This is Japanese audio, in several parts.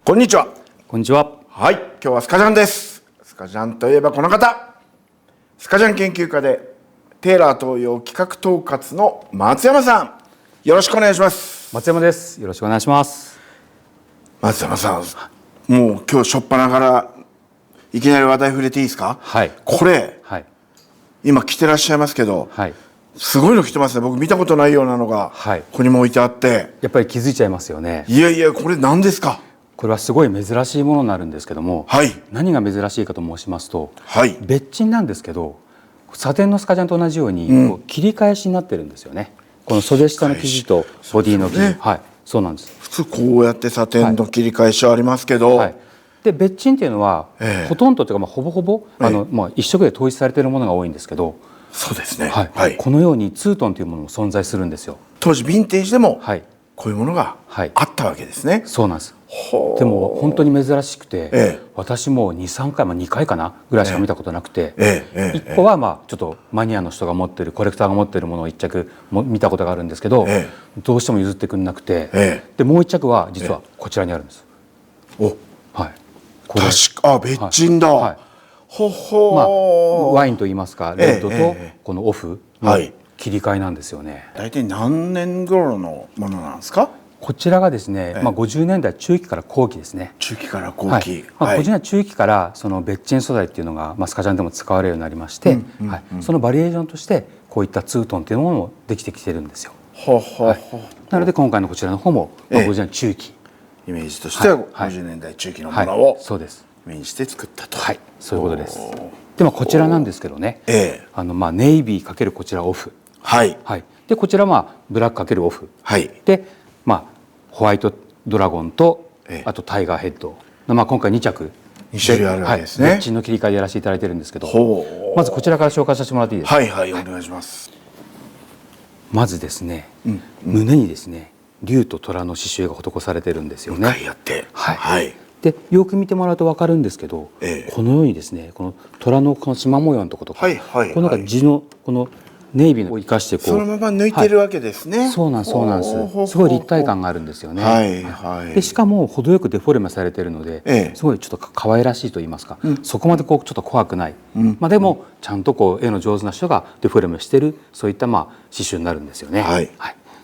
こんにちは。こんにちは。はい、今日はスカジャンです。スカジャンといえばこの方、スカジャン研究家でテーラー東洋企画統括の松山さん、よろしくお願いします。松山です。よろしくお願いします。松山さん、もう今日初っ端からいきなり話題触れていいですか？はい。これ、はい。今着てらっしゃいますけど、はい。すごいの着てますね。僕見たことないようなのが、はい。ここにも置いてあって、やっぱり気づいちゃいますよね。いやいや、これ何ですか？これはすごい珍しいものになるんですけども、はい。何が珍しいかと申しますと、はい。別鎮なんですけど、サテンのスカジャンと同じように、こう切り返しになってるんですよね。この袖下の生地とボディの生地、ね、はい、そうなんです。普通こうやってサテンの切り返しはありますけど、はい。で別鎮っていうのは、ほとんどというか、ほぼほぼ一色で統一されているものが多いんですけど、そうですね。はいはい、このようにツートンというものも存在するんですよ。当時ヴィンテージでも、はい、こういうものがあったわけですね。そうなんです。でも本当に珍しくて、私も2、3回、2回かなぐらいしか見たことなくて、1個はちょっとマニアの人が持ってる、コレクターが持ってるものを1着見たことがあるんですけど、どうしても譲ってくれなくて、でもう1着は実はこちらにあるんです。はい、これ確か別鎮だ。はい、ほほ、ワインといいますか、レッドとこのオフの切り替えなんですよね。大体何年頃のものなんですか？こちらがですね、50年代中期から後期ですね。中期から後期。50年代中期からその別鎮素材っていうのがスカジャンでも使われるようになりまして、そのバリエーションとしてこういったツートンっていうものもできてきてるんですよ。なので今回のこちらの方も50年代中期、イメージとしては50年代中期のものをそうですイメージして作ったと。はい、そういうことです。でこちらなんですけどね、ネイビー×こちらオフ、でこちらブラック×オフ、でホワイトドラゴンとあとタイガーヘッドの今回2着2種類あるわけですね。別鎮の切り替えでやらせていただいてるんですけど、まずこちらから紹介させてもらっていいですか？はいはい、お願いします。まずですね、胸にですね竜と虎の刺繍が施されてるんですよね。はい。でよく見てもらうと分かるんですけど、このようにですねこの虎のこの縞模様のとことか、この地のこのネイビーを生かしてそのまま抜いてるわけですね。そうなんです。すごい立体感があるんですよね。でしかも程よくデフォルメされているので、すごいちょっと可愛らしいと言いますか、そこまでちょっと怖くない、でもちゃんと絵の上手な人がデフォルメしてる、そういった刺繍になるんですよね。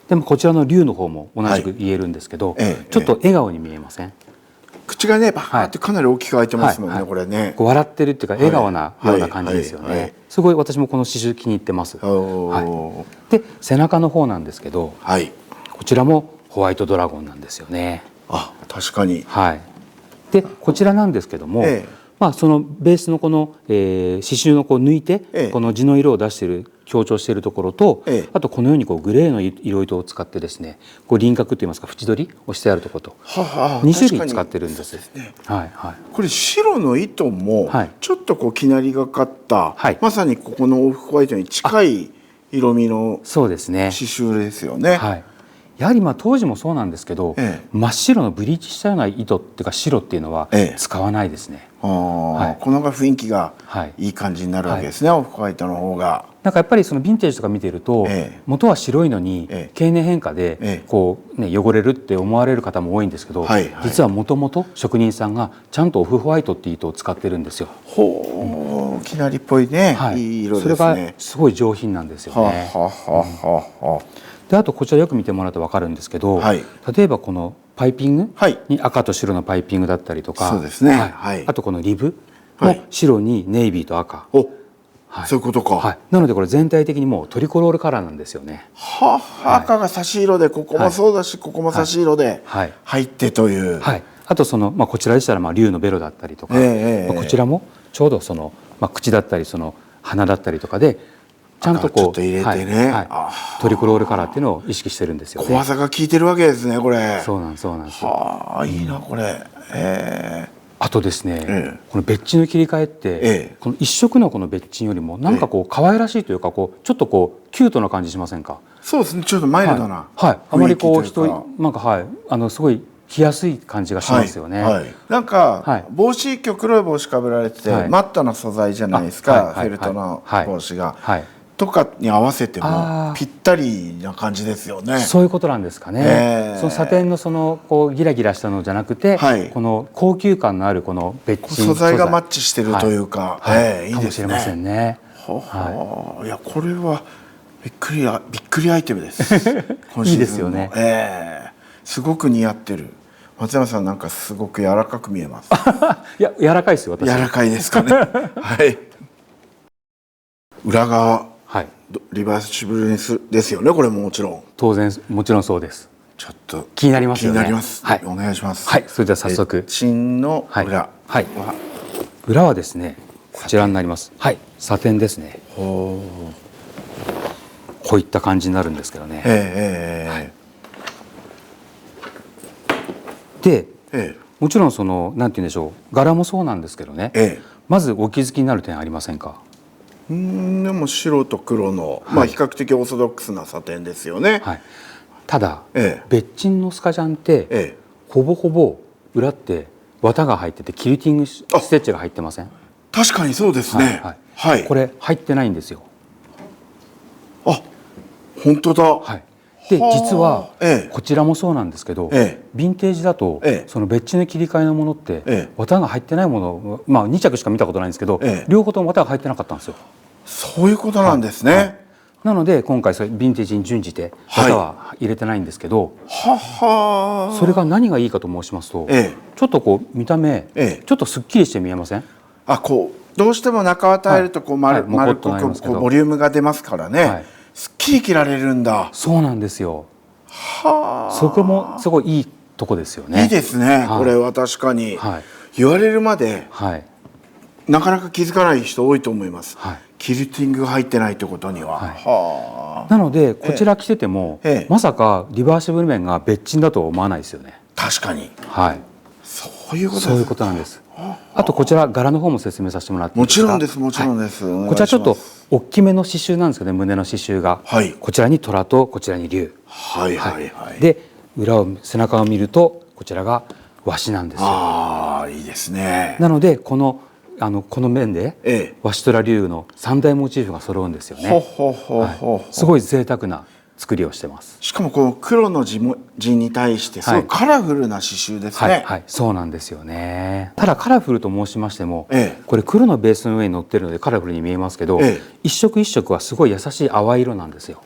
でもこちらの竜の方も同じく言えるんですけど、ちょっと笑顔に見えません？口がねバーってかなり大きく開いてますもんね、これね。笑ってるっていうか笑顔なような感じですよね。すごい私もこの刺繍気に入ってます。で背中の方なんですけど、こちらもホワイトドラゴンなんですよね。あ、確かに。でこちらなんですけども、そのベースのこの刺繍を抜いてこの地の色を出している、強調しているところと、あとこのようにグレーの色糸を使ってですね、輪郭といいますか縁取りをしてあるところと2種類使ってるんです。これ白の糸もちょっときなりがかった、まさにここのオフホワイトに近い色味の刺繍ですよね。やはり当時もそうなんですけど、真っ白のブリーチしたような糸っていうか白っていうのは使わないですね。このが雰囲気がいい感じになるわけですね、オフホワイトの方が。やっぱりそのヴィンテージとか見てると、元は白いのに経年変化で汚れるって思われる方も多いんですけど、実はもともと職人さんがちゃんとオフホワイトっていう糸を使ってるんですよ。きなりっぽいね、いい色ですね。それがすごい上品なんですよね。であとこちらよく見てもらうと分かるんですけど、例えばこのパイピングに赤と白のパイピングだったりとか、あとこのリブも白にネイビーと赤、そういうことか。なのでこれ全体的にもうトリコロールカラーなんですよね。赤が差し色でここもそうだし、ここも差し色で入ってという。あとこちらでしたら竜のベロだったりとか、こちらもちょうど口だったり鼻だったりとかでちゃんとちょっと入れてね、トリコロールカラーっていうのを意識してるんですよね。小技が効いてるわけですね、これ。そうなんです。いいなこれ。あとですね、この別鎮の切り替えって、この一色のこの別鎮よりもなんか可愛らしいというか、ちょっとキュートな感じしませんか？そうですね、ちょっとマイルドな。あまり人なんかすごい着やすい感じがしますよね。なんか帽子、今日黒い帽子かぶられててマットな素材じゃないですか、フェルトの帽子が。とかに合わせてもぴったりな感じですよね。そういうことなんですかね。そのサテンのそのこうギラギラしたのじゃなくて、はい、この高級感のあるこの別注素材がマッチしてるというか、いいですね。かもしれませんね。いやこれはびっくりアイテムです。いいですよね。すごく似合ってる。松山さんなんかすごく柔らかく見えます。いや柔らかいですよ私。柔らかいですかね。はい。裏側、はい、リバーシブルですよね。これももちろん。当然もちろんそうです。ちょっと気になりますよね。気になります。はい、お願いします。はい、それでは早速。チンの裏。はい。裏はですね、こちらになります。はい、サテンですね。こういった感じになるんですけどね。で、もちろんそのなんて言うんでしょう、柄もそうなんですけどね。まずお気づきになる点ありませんか。でも白と黒の、まあ比較的オーソドックスなサテンですよね。はい、ただ、別鎮のスカジャンって、ほぼほぼ裏って綿が入っててキルティングステッチが入ってません？確かにそうですね。はい。これ入ってないんですよ。あ、本当だ。はい。で実はこちらもそうなんですけど、ヴィンテージだとその別地の切り替えのものって綿が入ってないもの、まあ2着しか見たことないんですけど、両方とも綿が入ってなかったんですよ。そういうことなんですね。なので今回ヴィンテージに準じて綿は入れてないんですけど、それが何がいいかと申しますと、ちょっとこう見た目ちょっとすっきりして見えません？あ、こうどうしても中綿入るとこう丸っこくボリュームが出ますからね。すっきり着られるんだ。そうなんですよ。そこもすごいいいとこですよね。いいですね。これは確かに言われるまでなかなか気づかない人多いと思います。キルティングが入ってないってことには。なのでこちら着ててもまさかリバーシブル面が別鎮だとは思わないですよね。確かに。はい。そういうこと。そういうことなんです。あとこちら柄の方も説明させてもらっていいですか？もちろんです、もちろんです。こちらちょっと大きめの刺繍なんですけどね、胸の刺繍が。こちらに虎とこちらに竜。で裏を背中を見るとこちらが和紙なんですよ。ああ、いいですね。なのでこの面で和紙虎竜の3大モチーフが揃うんですよね。すごい贅沢な作りをしてます。しかもこの黒の地に対してすごいカラフルな刺繍ですね。はい、そうなんですよね。ただカラフルと申しましても、これ黒のベースの上に乗ってるのでカラフルに見えますけど、一色一色はすごい優しい淡い色なんですよ。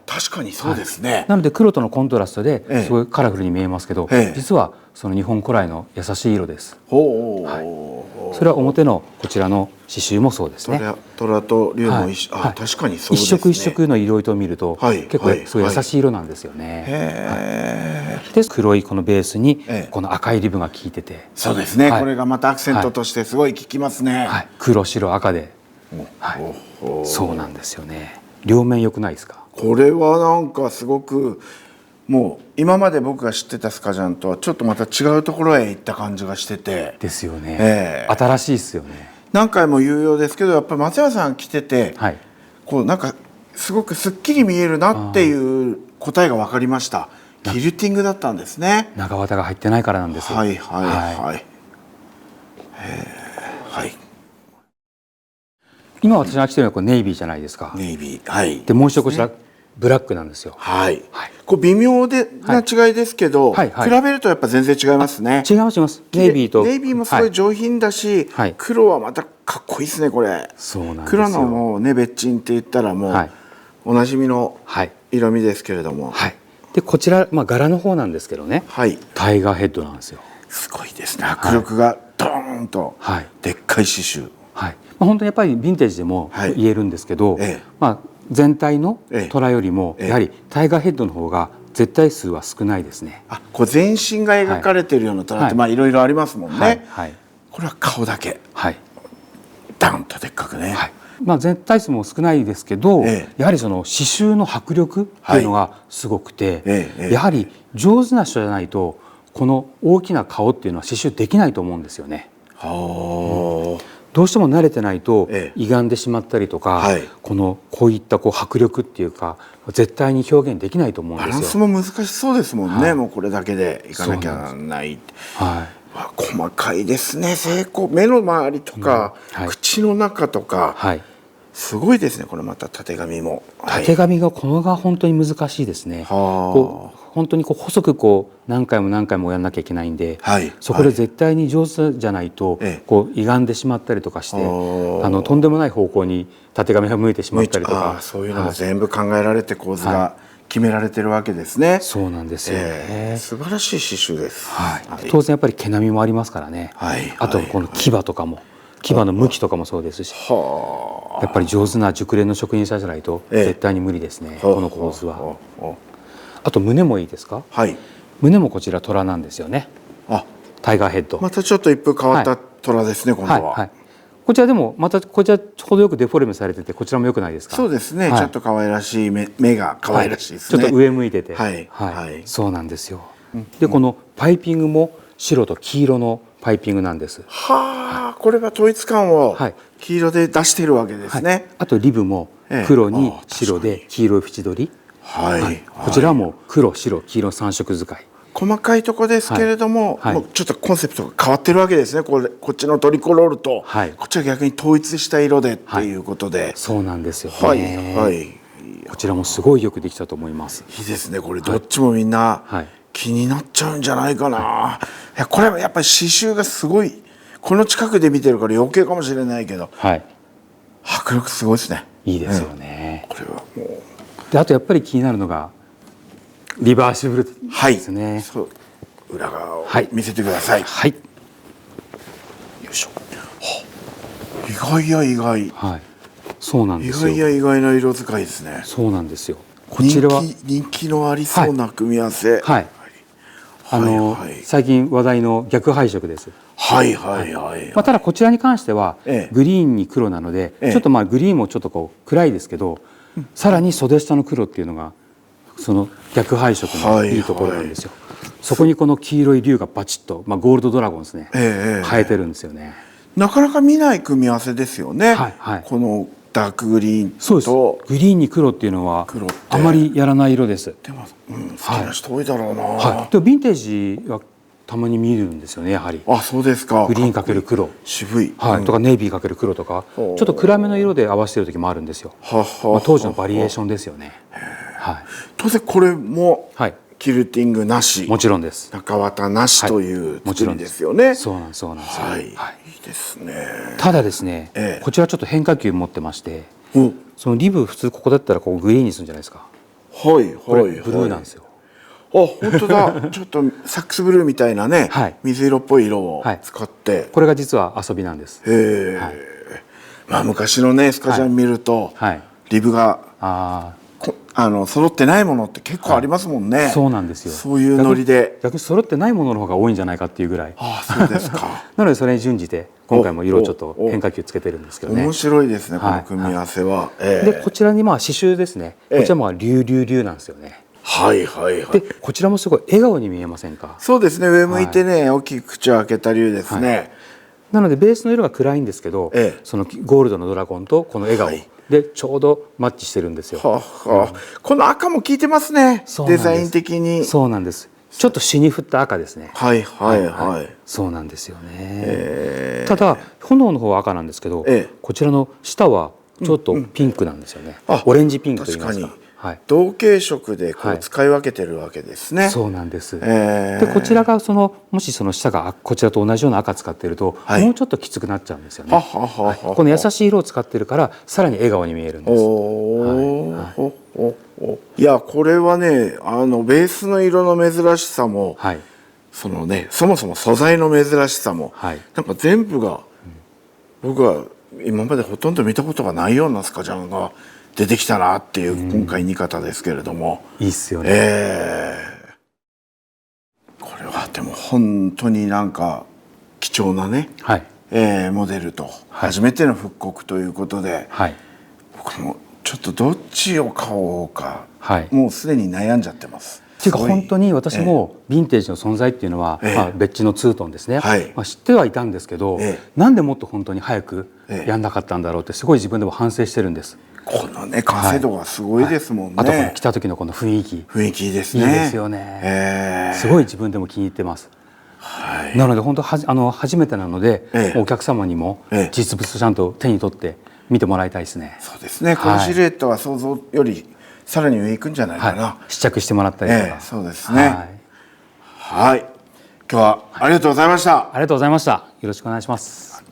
確かにそうですね。なので黒とのコントラストですごいカラフルに見えますけど、実はその日本古来の優しい色です。それは表のこちらの刺繍もそうですね。虎と竜も確かにそうですね。一色一色の色糸を見ると結構すごい優しい色なんですよね。で黒いこのベースにこの赤いリブが効いてて、そうですね。これがまたアクセントとしてすごい効きますね。黒白赤で、そうなんですよね。両面良くないですか？これはなんかすごくもう今まで僕が知ってたスカジャンとはちょっとまた違うところへ行った感じがしてて。ですよね。新しいですよね。何回も言うようですけど、やっぱり松山さん着てて、こうなんかすごくすっきり見えるなっていう答えが分かりました。キルティングだったんですね。長綿が入ってないからなんです。はいはいはい。はい。今私が着てるのはこれネイビーじゃないですか。ネイビー。はい。でもう一度こちらブラックなんですよ。はい。こう微妙な違いですけど、比べるとやっぱ全然違いますね。違います。ネイビーとネイビーもすごい上品だし、黒はまたかっこいいですねこれ。そうなんですよ。黒のもうね別鎮って言ったらもうおなじみの色味ですけれども。でこちら柄の方なんですけどね。タイガーヘッドなんですよ。すごいですね。迫力がドーンとでっかい刺繍。本当にやっぱりヴィンテージでも言えるんですけど、全体の虎よりもやはりタイガーヘッドの方が絶対数は少ないですね。こう全身が描かれているような虎っていろいろありますもんね。これは顔だけダンとでっかくね。全体数も少ないですけど、やはりその刺繍の迫力っていうのがすごくて、やはり上手な人じゃないとこの大きな顔っていうのは刺繍できないと思うんですよね。どうしても慣れてないと歪んでしまったりとか、こういった迫力っていうか絶対に表現できないと思うんですよ。バランスも難しそうですもんね。もうこれだけでいかなきゃならない。細かいですね。目の周りとか口の中とかすごいですね。これまた縦紙も。縦紙がこのが本当に難しいですね。こう本当にこう細くこう何回も何回もやらなきゃいけないんで、そこで絶対に上手じゃないとこう歪んでしまったりとかして、とんでもない方向に縦紙が向いてしまったりとか、そういうのも全部考えられて構図が決められてるわけですね。そうなんですよね。素晴らしい刺繍です。当然やっぱり毛並みもありますからね。あとこの牙とかも。牙の向きとかもそうですし、やっぱり上手な熟練の職人さんじゃないと絶対に無理ですね、この構図は。あと胸もいいですか？胸もこちら虎なんですよね。タイガーヘッド。またちょっと一風変わった虎ですね、今度は。こちらでもまたこちら程よくデフォルメされてて、こちらも良くないですか？そうですね、ちょっと可愛らしい目が可愛らしいですね。ちょっと上向いてて、そうなんですよ。でこのパイピングも白と黄色のパイピングなんです。これは統一感を黄色で出しているわけですね。あとリブも黒に白で黄色い縁取り。こちらも黒白黄色3色使い。細かいとこですけれども、もうちょっとコンセプトが変わってるわけですね。こっちのトリコロールと、こっちは逆に統一した色でっていうことで。そうなんですよね。こちらもすごいよくできたと思います。いいですね。これどっちもみんな気になっちゃうんじゃないかな。いや、これはやっぱり刺繍がすごい、この近くで見てるから余計かもしれないけど、迫力すごいですね。いいですよね。これはもう。であとやっぱり気になるのがリバーシブルですね。裏側を見せてください。よいしょ。意外や意外。そうなんですよ。意外や意外な色使いですね。そうなんですよ。こちらは人気のありそうな組み合わせ。最近話題の逆配色です。ただこちらに関してはグリーンに黒なので、ちょっとグリーンもちょっとこう暗いですけど、さらに袖下の黒っていうのがその逆配色のいいところなんですよ。そこにこの黄色い竜がバチッと、ゴールドドラゴンですね、生えてるんですよね。なかなか見ない組み合わせですよね。このダークグリーンと、そうです。グリーンに黒っていうのはあまりやらない色です。でも、好きな人多いだろうな。でもヴィンテージはたまに見るんですよね、やはり。そうですか。グリーンかける黒、渋い、とかネイビーかける黒とか、ちょっと暗めの色で合わせてる時もあるんですよ。当時のバリエーションですよね。当然これもキルティングなし、もちろんです。中綿なしという作りですよね。そうなんです。いいですね。ただですね、こちらちょっと変化球持ってまして、そのリブ普通ここだったらこうグリーンにするんじゃないですか。これブルーなんですよ。本当だ。ちょっとサックスブルーみたいなね、水色っぽい色を使って、これが実は遊びなんです。昔のねスカジャン見ると、リブが揃ってないものって結構ありますもんね。そうなんですよ。そういうノリで逆に揃ってないものの方が多いんじゃないかっていうぐらい。そうですか。なのでそれに準じて今回も色をちょっと変化球つけてるんですけどね。面白いですね、この組み合わせは。でこちらに刺繍ですね。こちらも龍なんですよね。でこちらもすごい笑顔に見えませんか？そうですね。上向いてね、大きく口を開けた龍ですね。なのでベースの色が暗いんですけど、そのゴールドのドラゴンとこの笑顔でちょうどマッチしてるんですよ。この赤も効いてますね。デザイン的に。そうなんです。ちょっと死に振った赤ですね。そうなんですよね。ただ炎の方は赤なんですけど、こちらの下はちょっとピンクなんですよね。オレンジピンクと言いますか。同系色でこう使い分けてるわけですね。そうなんです。でこちらがもしその下がこちらと同じような赤使っていると、もうちょっときつくなっちゃうんですよね。この優しい色を使ってるからさらに笑顔に見えるんです。いや、これはね、ベースの色の珍しさも、そのね、そもそも素材の珍しさも、なんか全部が、僕は今までほとんど見たことがないようなスカジャンが出てきたなっていう今回2型ですけれども、いいっすよね。これはでも本当になんか貴重なね、モデルと初めての復刻ということで、僕もちょっとどっちを買おうか、もうすでに悩んじゃってます。っていうか本当に私もヴィンテージの存在っていうのは、別地のツートンですね、知ってはいたんですけど、なんでもっと本当に早くやんなかったんだろうってすごい自分でも反省してるんです。このね完成度がすごいですもんね。あとこの来た時のこの雰囲気ですね。いいですよね。すごい自分でも気に入ってます。なので本当初めてなので、お客様にも実物ちゃんと手に取って見てもらいたいですね。そうですね。このシルエットは想像よりさらに上行くんじゃないかな。試着してもらったりとか。そうですね。はい。今日はありがとうございました。ありがとうございました。よろしくお願いします。